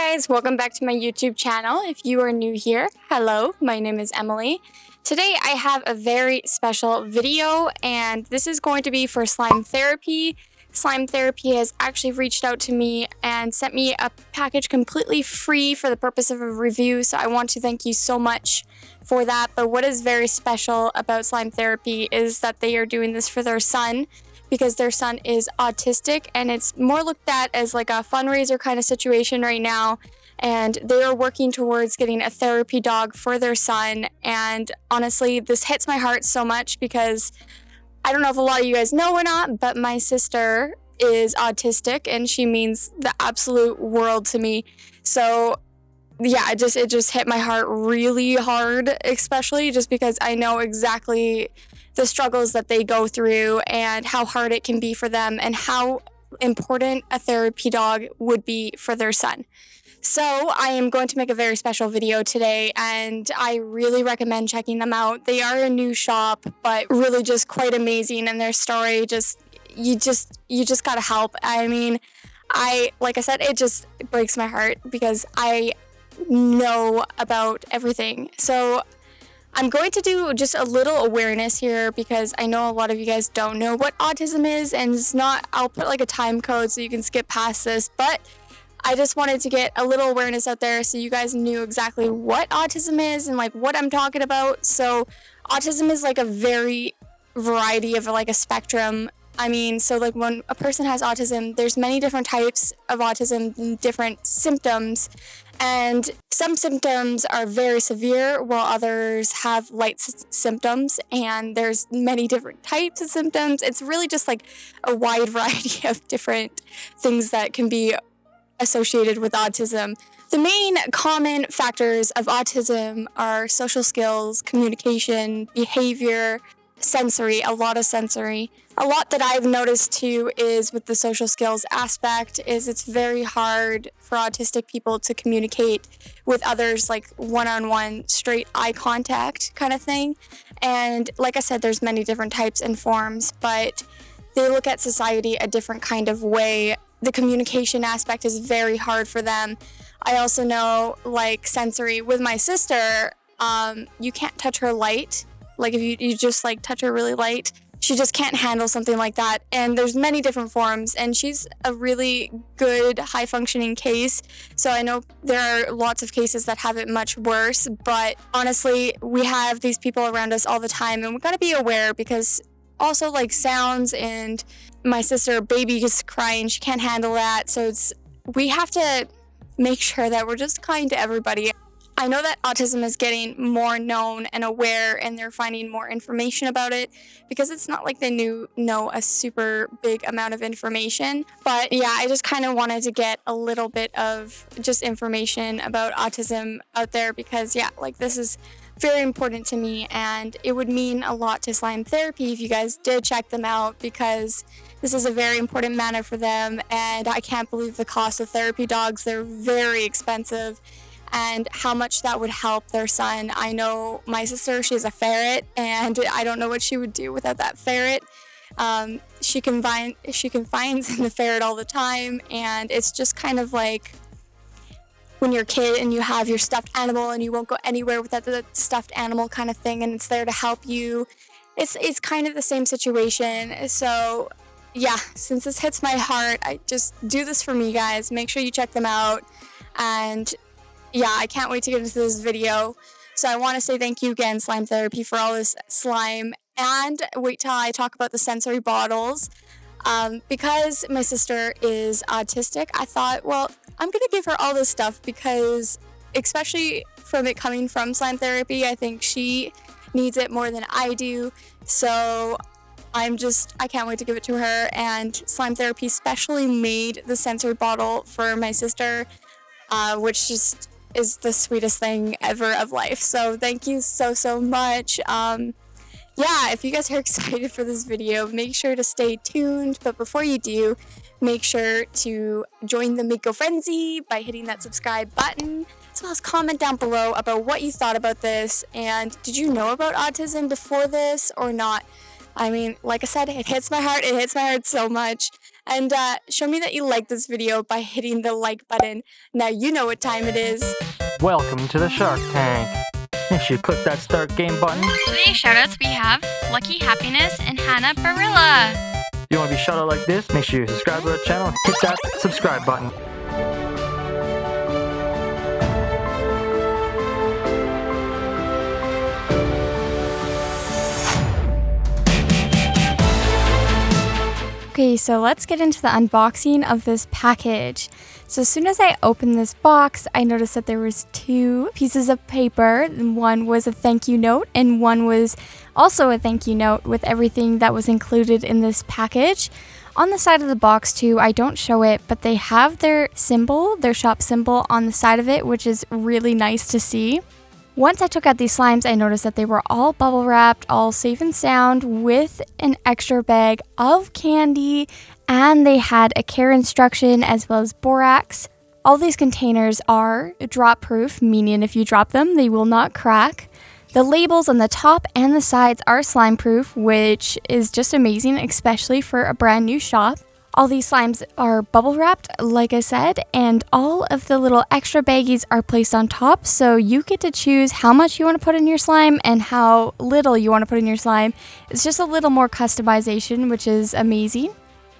guys, welcome back to my YouTube channel. If you are new here, hello, my name is Emily. Today I have a very special video and this is going to be for slime therapy. Slime Therapy has actually reached out to me and sent me a package completely free for the purpose of a review, so I want to thank you so much for that. But what is very special about Slime Therapy is that they are doing this for their son, because their son is autistic, and it's more looked at as like a fundraiser kind of situation right now. And they are working towards getting a therapy dog for their son. And honestly, this hits my heart so much because I don't know if a lot of you guys know or not, but my sister is autistic and she means the absolute world to me. So yeah, it just hit my heart really hard, especially just because I know exactly the struggles that they go through and how hard it can be for them and how important a therapy dog would be for their son. So I am going to make a very special video today, and I really recommend checking them out. They are a new shop, but really just quite amazing, and their story you just gotta help. I mean, like I said, it just breaks my heart because I know about everything. So I'm going to do just a little awareness here because I know a lot of you guys don't know what autism is, and it's not, I'll put like a time code so you can skip past this, but I just wanted to get a little awareness out there so you guys knew exactly what autism is and like what I'm talking about. So autism is like a very variety of like a spectrum. I mean, so like when a person has autism, there's many different types of autism and different symptoms. And some symptoms are very severe while others have light symptoms, and there's many different types of symptoms. It's really just like a wide variety of different things that can be associated with autism. The main common factors of autism are social skills, communication, behavior, sensory, a lot of sensory. A lot that I've noticed too is with the social skills aspect is it's very hard for autistic people to communicate with others, like one-on-one, straight eye contact kind of thing. And like I said, there's many different types and forms, but they look at society a different kind of way. The communication aspect is very hard for them. I also know, like, sensory. With my sister, you can't touch her light. Like, if you just, like, touch her really light, she just can't handle something like that. And there's many different forms, and she's a really good, high-functioning case. So I know there are lots of cases that have it much worse, but honestly, we have these people around us all the time, and we've got to be aware because also, like, sounds, and my sister, baby is crying, she can't handle that, so we have to make sure that we're just kind to everybody. I know that autism is getting more known and aware, and they're finding more information about it because it's not like they know a super big amount of information. But yeah, I just kind of wanted to get a little bit of just information about autism out there because yeah, like this is very important to me, and it would mean a lot to Slime Therapy if you guys did check them out because this is a very important matter for them, and I can't believe the cost of therapy dogs. They're very expensive, and how much that would help their son. I know my sister, she has a ferret, and I don't know what she would do without that ferret. She confines in the ferret all the time, and it's just kind of like when you're a kid and you have your stuffed animal and you won't go anywhere without the stuffed animal kind of thing, and it's there to help you. It's kind of the same situation. So yeah, since this hits my heart, I just do this for me, guys. Make sure you check them out. And yeah, I can't wait to get into this video. So I want to say thank you again, Slime Therapy, for all this slime. And wait till I talk about the sensory bottles. Because my sister is autistic, I thought, well, I'm going to give her all this stuff because, especially from it coming from Slime Therapy, I think she needs it more than I do. So I can't wait to give it to her. And Slime Therapy specially made the sensory bottle for my sister, which just is the sweetest thing ever of life. So thank you so much. Yeah, if you guys are excited for this video, make sure to stay tuned. But before you do, make sure to join the Mako Frenzy by hitting that subscribe button, as well as comment down below about what you thought about this. And did you know about autism before this or not? I mean, like I said, it hits my heart. It hits my heart so much. And show me that you like this video by hitting the like button. Now you know what time it is. Welcome to the Shark Tank. Make sure you click that start game button. Today's shoutouts we have Lucky Happiness and Hannah Barilla. If you want to be shouted out like this, make sure you subscribe to the channel and hit that subscribe button. Okay, so let's get into the unboxing of this package. So as soon as I opened this box, I noticed that there was 2 pieces of paper. One was a thank you note and one was also a thank you note with everything that was included in this package. On the side of the box too, I don't show it, but they have their symbol, their shop symbol on the side of it, which is really nice to see. Once I took out these slimes, I noticed that they were all bubble wrapped, all safe and sound, with an extra bag of candy, and they had a care instruction as well as borax. All these containers are drop proof, meaning if you drop them, they will not crack. The labels on the top and the sides are slime proof, which is just amazing, especially for a brand new shop. All these slimes are bubble wrapped, like I said, and all of the little extra baggies are placed on top, so you get to choose how much you want to put in your slime and how little you want to put in your slime. It's just a little more customization, which is amazing.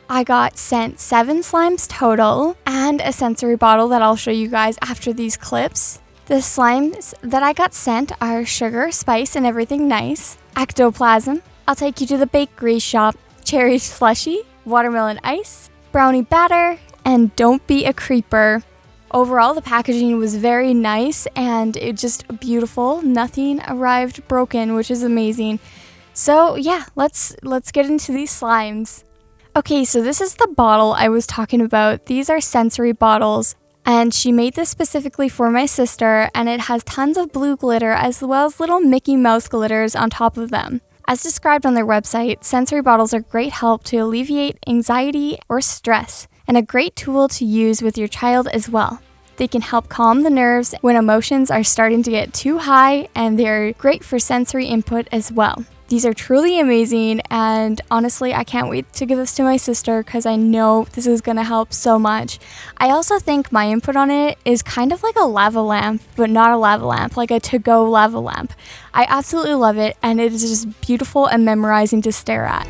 I got sent 7 slimes total and a sensory bottle that I'll show you guys after these clips. The slimes that I got sent are sugar, spice, and everything nice, Ectoplasm, I'll take you to the bakery shop, cherry slushie, watermelon ice, brownie batter, and don't be a creeper. Overall, the packaging was very nice and it just beautiful. Nothing arrived broken, which is amazing. So yeah, let's get into these slimes. Okay, so this is the bottle I was talking about. These are sensory bottles, and she made this specifically for my sister, and it has tons of blue glitter as well as little Mickey Mouse glitters on top of them. As described on their website, sensory bottles are great help to alleviate anxiety or stress, and a great tool to use with your child as well. They can help calm the nerves when emotions are starting to get too high, and they're great for sensory input as well. These are truly amazing, and honestly, I can't wait to give this to my sister because I know this is going to help so much. I also think my input on it is kind of like a lava lamp, but not a lava lamp, like a to-go lava lamp. I absolutely love it, and it is just beautiful and memorizing to stare at.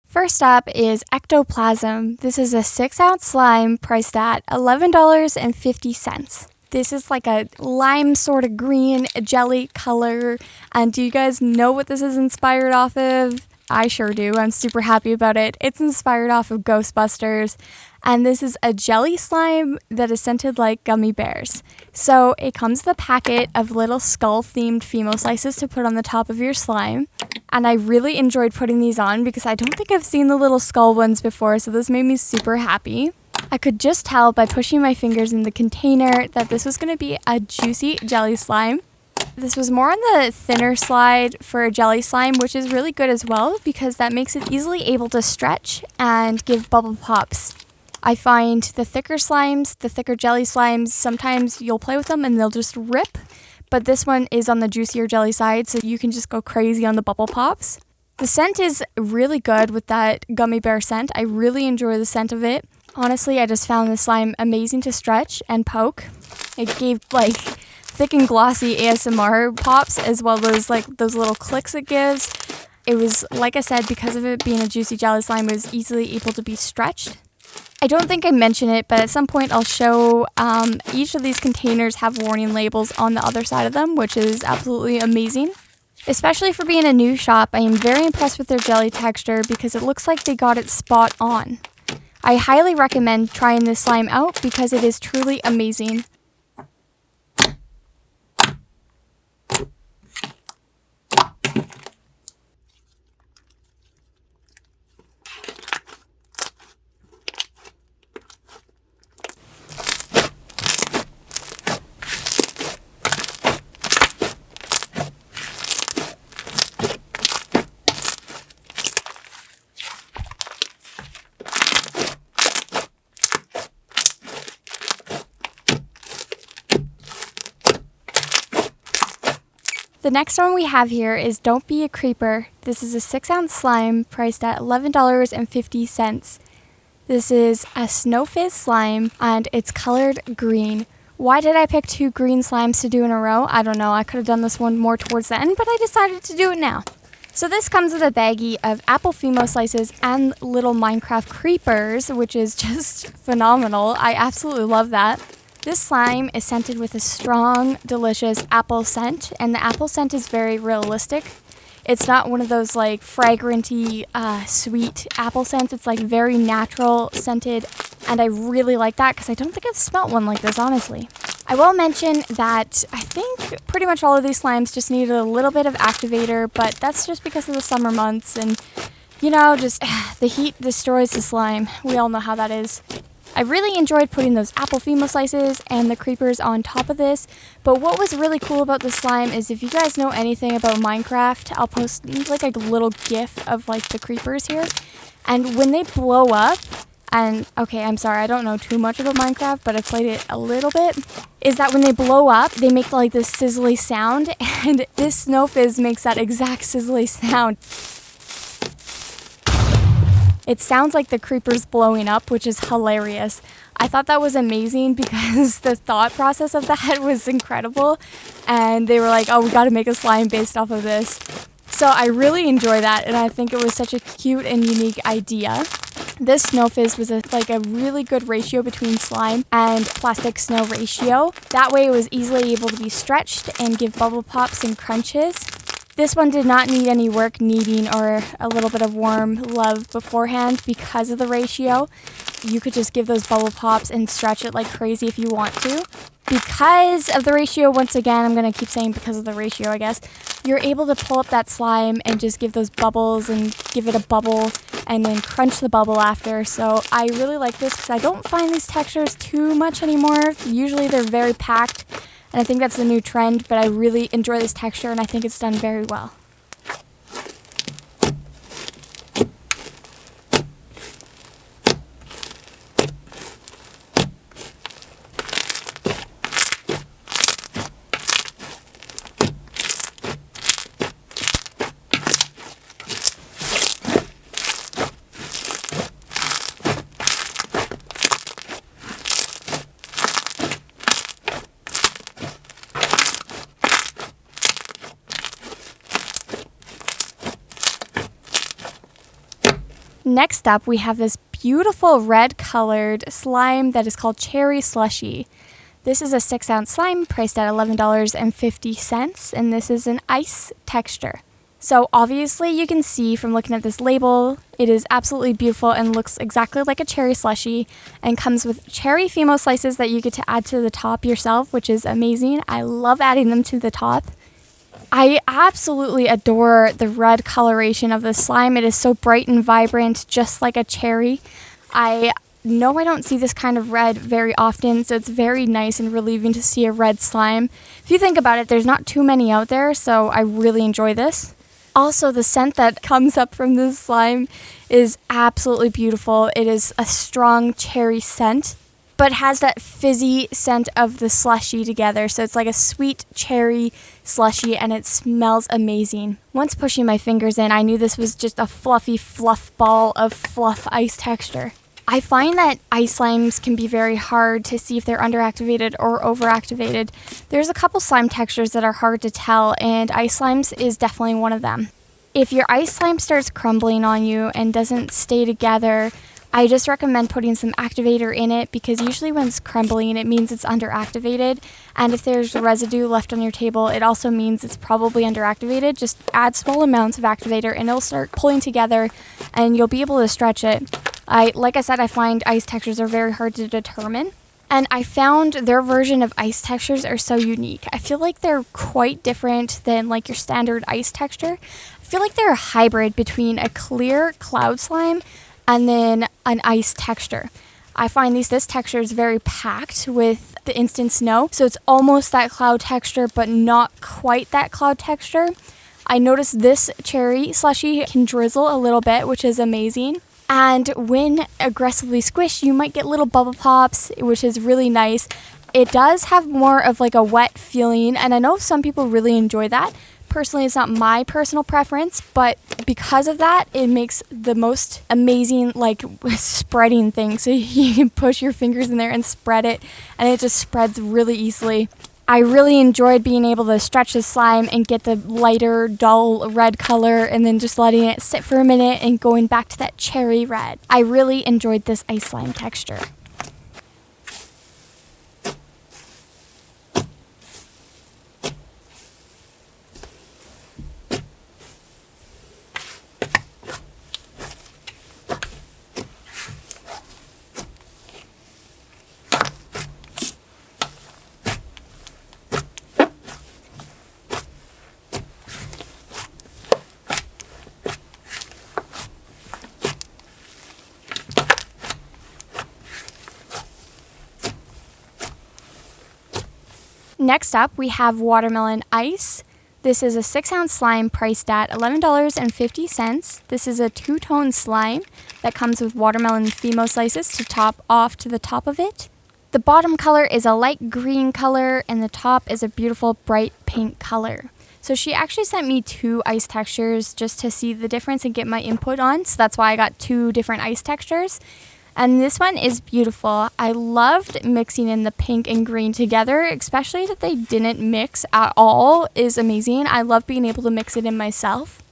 First up is Ectoplasm. This is a 6-ounce slime priced at $11.50. This is like a lime sort of green jelly color. And do you guys know what this is inspired off of? I sure do. I'm super happy about it. It's inspired off of Ghostbusters. And this is a jelly slime that is scented like gummy bears. So it comes with a packet of little skull-themed Fimo slices to put on the top of your slime. And I really enjoyed putting these on because I don't think I've seen the little skull ones before, so this made me super happy. I could just tell by pushing my fingers in the container that this was going to be a juicy jelly slime. This was more on the thinner side for a jelly slime, which is really good as well because that makes it easily able to stretch and give bubble pops. I find the thicker slimes, the thicker jelly slimes, sometimes you'll play with them and they'll just rip. But this one is on the juicier jelly side, so you can just go crazy on the bubble pops. The scent is really good with that gummy bear scent. I really enjoy the scent of it. Honestly, I just found the slime amazing to stretch and poke. It gave like thick and glossy ASMR pops as well as like those little clicks it gives. It was, like I said, because of it being a juicy jelly slime, it was easily able to be stretched. I don't think I mentioned it, but at some point I'll show each of these containers have warning labels on the other side of them, which is absolutely amazing. Especially for being a new shop, I am very impressed with their jelly texture because it looks like they got it spot on. I highly recommend trying this slime out because it is truly amazing. The next one we have here is Don't Be a Creeper. This is a 6-ounce slime priced at $11.50. This is a snow fizz slime and it's colored green. Why did I pick 2 green slimes to do in a row? I don't know. I could have done this one more towards the end, but I decided to do it now. So this comes with a baggie of apple Fimo slices and little Minecraft creepers, which is just phenomenal. I absolutely love that. This slime is scented with a strong, delicious apple scent, and the apple scent is very realistic. It's not one of those like fragranty, sweet apple scents. It's like very natural scented, and I really like that because I don't think I've smelt one like this, honestly. I will mention that I think pretty much all of these slimes just needed a little bit of activator, but that's just because of the summer months and, you know, just the heat destroys the slime. We all know how that is. I really enjoyed putting those apple Fimo slices and the creepers on top of this, but what was really cool about the slime is if you guys know anything about Minecraft, I'll post like a little gif of like the creepers here, and when they blow up, and okay, I'm sorry, I don't know too much about Minecraft, but I played it a little bit, is that when they blow up, they make like this sizzly sound, and this snow fizz makes that exact sizzly sound. It sounds like the creeper's blowing up, which is hilarious. I thought that was amazing because the thought process of that was incredible, and they were like, oh, we gotta make a slime based off of this. So I really enjoy that, and I think it was such a cute and unique idea. This snow fizz was a really good ratio between slime and plastic snow ratio. That way it was easily able to be stretched and give bubble pops and crunches. This one did not need any work kneading or a little bit of warm love beforehand because of the ratio. You could just give those bubble pops and stretch it like crazy if you want to. Because of the ratio, once again, I'm going to keep saying because of the ratio, I guess, you're able to pull up that slime and just give those bubbles and give it a bubble and then crunch the bubble after. So I really like this because I don't find these textures too much anymore. Usually they're very packed, and I think that's the new trend, but I really enjoy this texture and I think it's done very well. Next up, we have this beautiful red colored slime that is called Cherry Slushie. This is a 6-ounce slime priced at $11.50, and this is an ice texture. So obviously you can see from looking at this label, it is absolutely beautiful and looks exactly like a cherry slushie and comes with cherry Fimo slices that you get to add to the top yourself, which is amazing. I love adding them to the top. I absolutely adore the red coloration of the slime. It is so bright and vibrant, just like a cherry. I know I don't see this kind of red very often, so it's very nice and relieving to see a red slime. If you think about it, there's not too many out there, so I really enjoy this. Also, the scent that comes up from this slime is absolutely beautiful. It is a strong cherry scent, but has that fizzy scent of the slushie together. So it's like a sweet cherry slushie, and it smells amazing. Once pushing my fingers in, I knew this was just a fluffy fluff ball of fluff ice texture. I find that ice slimes can be very hard to see if they're underactivated or overactivated. There's a couple slime textures that are hard to tell, and ice slimes is definitely one of them. If your ice slime starts crumbling on you and doesn't stay together, I just recommend putting some activator in it, because usually when it's crumbling, it means it's underactivated. And if there's residue left on your table, it also means it's probably underactivated. Just add small amounts of activator and it'll start pulling together and you'll be able to stretch it. Like I said, I find ice textures are very hard to determine. And I found their version of ice textures are so unique. I feel like they're quite different than like your standard ice texture. I feel like they're a hybrid between a clear cloud slime and then an ice texture. I find this texture is very packed with the instant snow, so it's almost that cloud texture, but not quite that cloud texture. I noticed this cherry slushie can drizzle a little bit, which is amazing. And when aggressively squished, you might get little bubble pops, which is really nice. It does have more of like a wet feeling, and I know some people really enjoy that, personally is not my personal preference, but because of that, it makes the most amazing like spreading thing. So you can push your fingers in there and spread it, and it just spreads really easily. I really enjoyed being able to stretch the slime and get the lighter, dull red color, and then just letting it sit for a minute and going back to that cherry red. I really enjoyed this ice slime texture. Next up, we have watermelon ice. This is a 6-ounce slime priced at $11.50. This is a two-tone slime that comes with watermelon Fimo slices to top off to the top of it. The bottom color is a light green color, and the top is a beautiful bright pink color. So she actually sent me 2 ice textures just to see the difference and get my input on. So that's why I got 2 different ice textures. And this one is beautiful. I loved mixing in the pink and green together, especially that they didn't mix at all is amazing. I love being able to mix it in myself.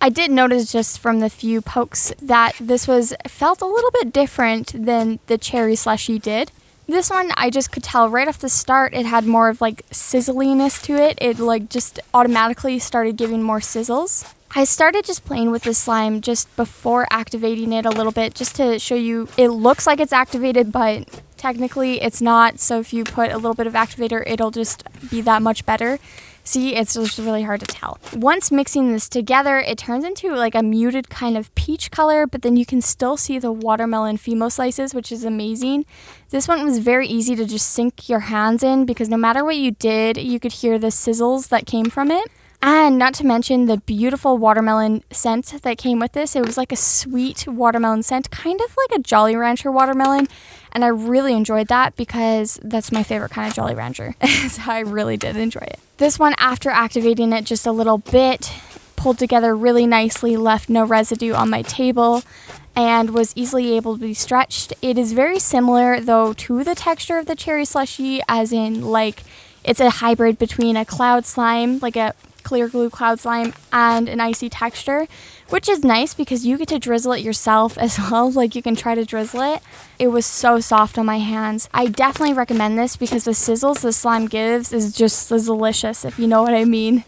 I did notice just from the few pokes that this felt a little bit different than the cherry slushie did. This one, I just could tell right off the start, it had more of like sizzliness to it. It like just automatically started giving more sizzles. I started just playing with the slime just before activating it a little bit, just to show you it looks like it's activated, but technically it's not. So if you put a little bit of activator, it'll just be that much better. See, it's just really hard to tell. Once mixing this together, it turns into like a muted kind of peach color, but then you can still see the watermelon Fimo slices, which is amazing. This one was very easy to just sink your hands in because no matter what you did, you could hear the sizzles that came from it. And not to mention the beautiful watermelon scent that came with this. It was like a sweet watermelon scent, kind of like a Jolly Rancher watermelon. And I really enjoyed that because that's my favorite kind of Jolly Rancher. So I really did enjoy it. This one, after activating it just a little bit, pulled together really nicely, left no residue on my table, and was easily able to be stretched. It is very similar, though, to the texture of the cherry slushie, as in, like, it's a hybrid between a cloud slime, like a clear glue cloud slime, and an icy texture, which is nice because you get to drizzle it yourself as well. Like, you can try to drizzle it. It was so soft on my hands. I definitely recommend this because the sizzles the slime gives is just delicious, if you know what I mean.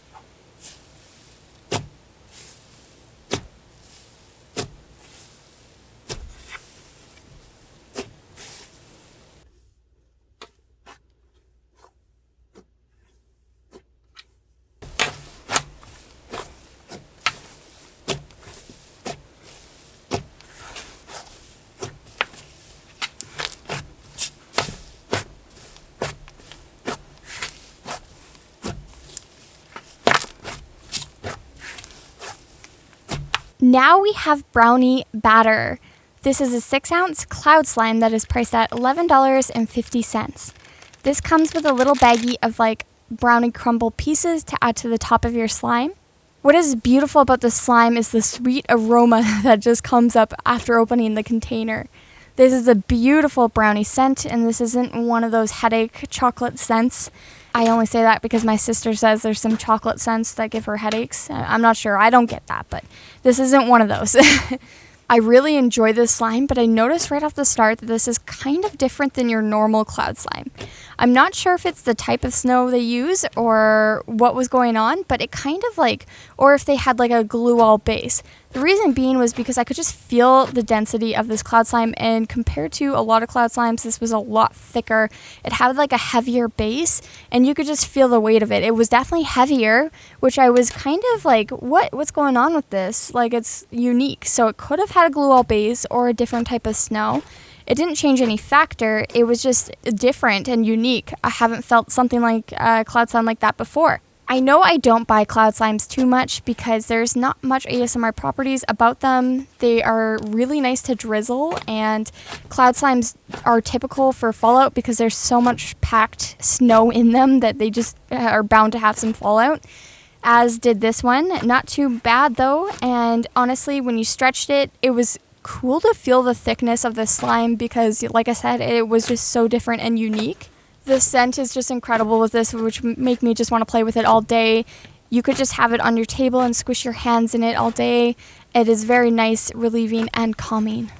Now we have Brownie Batter. This is a 6-ounce cloud slime that is priced at $11.50. This comes with a little baggie of like brownie crumble pieces to add to the top of your slime. What is beautiful about the slime is the sweet aroma that just comes up after opening the container. This is a beautiful brownie scent, and this isn't one of those headache chocolate scents. I only say that because my sister says there's some chocolate scents that give her headaches. I'm not sure. I don't get that, but this isn't one of those. I really enjoy this slime, but I noticed right off the start that this is kind of different than your normal cloud slime. I'm not sure if it's the type of snow they use or what was going on, but it kind of like, or if they had like a glue-all base. The reason being was because I could just feel the density of this cloud slime, and compared to a lot of cloud slimes, this was a lot thicker. It had like a heavier base, and you could just feel the weight of it. It was definitely heavier, which I was kind of like, what's going on with this? Like, it's unique. So it could have had a glue-all base or a different type of snow. It didn't change any factor. It was just different and unique. I haven't felt something like a cloud slime like that before. I know I don't buy cloud slimes too much because there's not much ASMR properties about them. They are really nice to drizzle, and cloud slimes are typical for fallout because there's so much packed snow in them that they just are bound to have some fallout. as did this one. Not too bad though, and honestly, when you stretched it, it was cool to feel the thickness of the slime because, like I said, it was just so different and unique. The scent is just incredible with this, which make me just want to play with it all day. You could just have it on your table and squish your hands in it all day. It is very nice, relieving, and calming.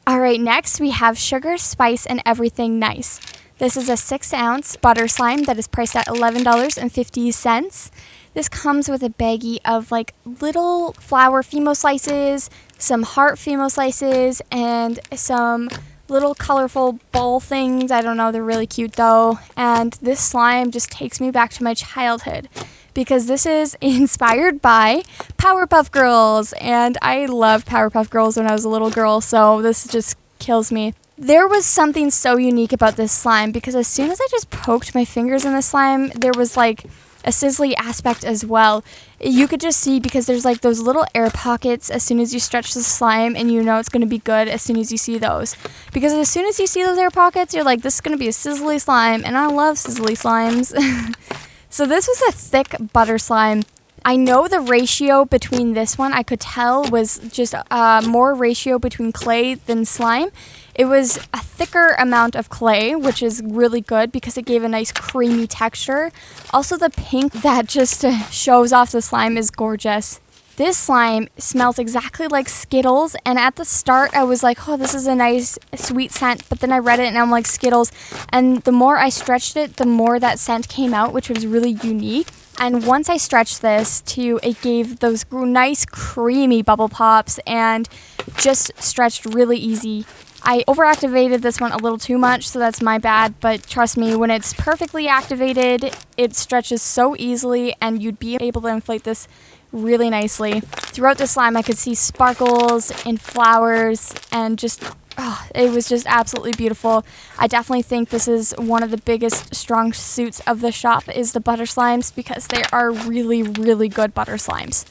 Alright, next we have Sugar, Spice, and Everything Nice. This is a 6-ounce butter slime that is priced at $11.50. This comes with a baggie of like little flower Fimo slices, some heart Fimo slices, and some little colorful ball things. I don't know, they're really cute though. And this slime just takes me back to my childhood, because this is inspired by Powerpuff Girls, and I loved Powerpuff Girls when I was a little girl, so this just kills me. There was something so unique about this slime, because as soon as I just poked my fingers in the slime, there was like a sizzly aspect as well. You could just see, because there's like those little air pockets as soon as you stretch the slime, and you know it's going to be good as soon as you see those. Because as soon as you see those air pockets, you're like, this is going to be a sizzly slime, and I love sizzly slimes. So this was a thick butter slime. I know the ratio between this one, I could tell, was just more ratio between clay than slime. It was a thicker amount of clay, which is really good because it gave a nice creamy texture. Also, the pink that just shows off the slime is gorgeous. This slime smells exactly like Skittles, and at the start I was like, oh, this is a nice sweet scent, but then I read it and I'm like, Skittles, and the more I stretched it, the more that scent came out, which was really unique. And once I stretched this it gave those nice creamy bubble pops and just stretched really easy. I overactivated this one a little too much, so that's my bad, but trust me, when it's perfectly activated, it stretches so easily and you'd be able to inflate this really nicely. Throughout the slime, I could see sparkles and flowers, and just, it was just absolutely beautiful. I definitely think this is one of the biggest strong suits of the shop is the butter slimes, because they are really, really good butter slimes.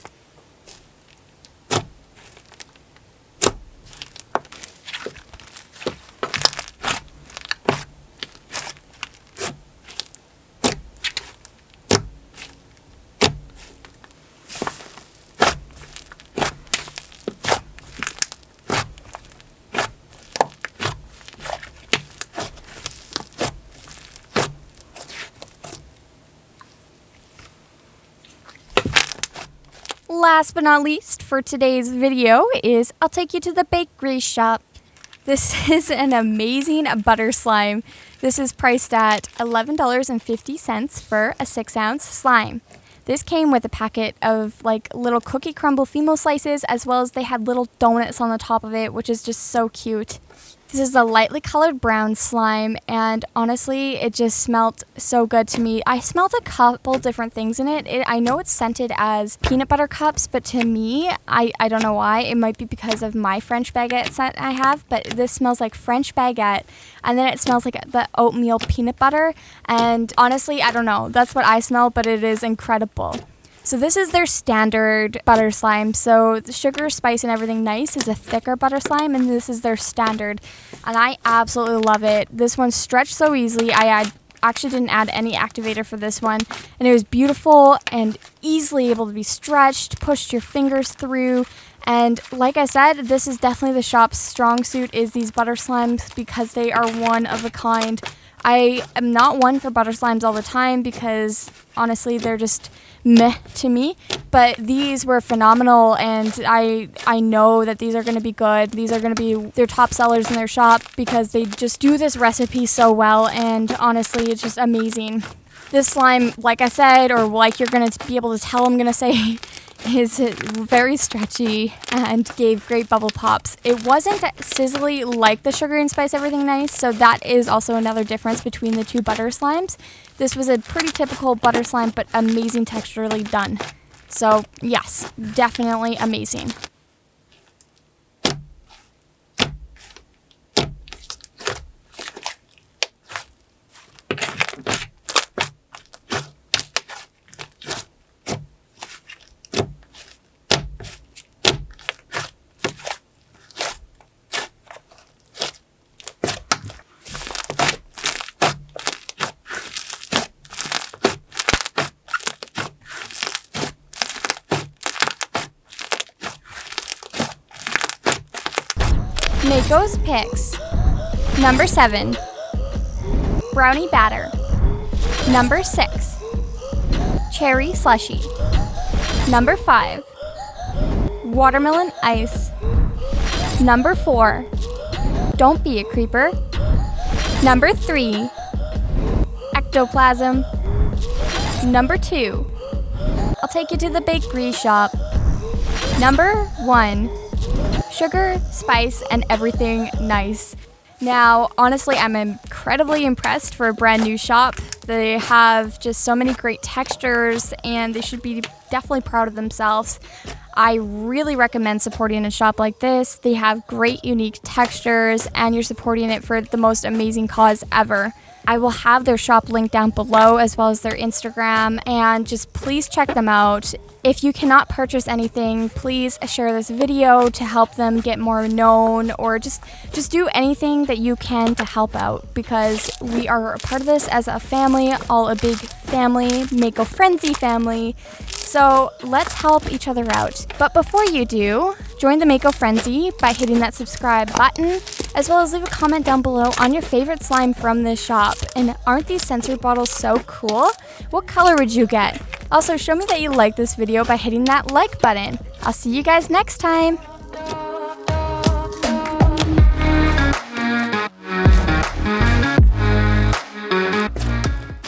Last but not least for today's video is I'll take you to the bakery shop. This is an amazing butter slime. This is priced at $11.50 for a 6-ounce slime. This came with a packet of like little cookie crumble Fimo slices, as well as they had little donuts on the top of it, which is just so cute. This is a lightly colored brown slime, and honestly, it just smelled so good to me. I smelled a couple different things in it. I know it's scented as peanut butter cups, but to me, I don't know why. It might be because of my French baguette scent I have, but this smells like French baguette, and then it smells like the oatmeal peanut butter, and honestly, I don't know. That's what I smell, but it is incredible. So this is their standard butter slime. So the Sugar, Spice, and Everything Nice is a thicker butter slime, and this is their standard. And I absolutely love it. This one stretched so easily. I actually didn't add any activator for this one. And it was beautiful and easily able to be stretched, pushed your fingers through. And like I said, this is definitely the shop's strong suit is these butter slimes, because they are one of a kind. I am not one for butter slimes all the time because honestly they're just meh to me, but these were phenomenal, and I know that these are going to be good. These are going to be their top sellers in their shop because they just do this recipe so well, and honestly it's just amazing. This slime, like I said, or like you're going to be able to tell I'm going to say, is very stretchy and gave great bubble pops. It wasn't sizzly like the Sugar and Spice Everything Nice, so that is also another difference between the two butter slimes. This was a pretty typical butter slime, but amazing texturally done. So yes, definitely amazing. Mako's picks. Number 7, Brownie Batter. Number 6, Cherry Slushie. Number 5, Watermelon Ice. Number 4, Don't Be a Creeper. Number 3, Ectoplasm. Number 2, I'll take you to the bakery shop. Number 1, Sugar, Spice, and Everything Nice. Now, honestly, I'm incredibly impressed for a brand new shop. They have just so many great textures, and they should be definitely proud of themselves. I really recommend supporting a shop like this. They have great, unique textures, and you're supporting it for the most amazing cause ever. I will have their shop linked down below, as well as their Instagram, and just please check them out. If you cannot purchase anything, please share this video to help them get more known, or just do anything that you can to help out, because we are a part of this as a family, all a big family, Mako Frenzy family. So let's help each other out. But before you do, join the Mako Frenzy by hitting that subscribe button, as well as leave a comment down below on your favorite slime from this shop. And aren't these sensory bottles so cool? What color would you get? Also, show me that you like this video by hitting that like button. I'll see you guys next time.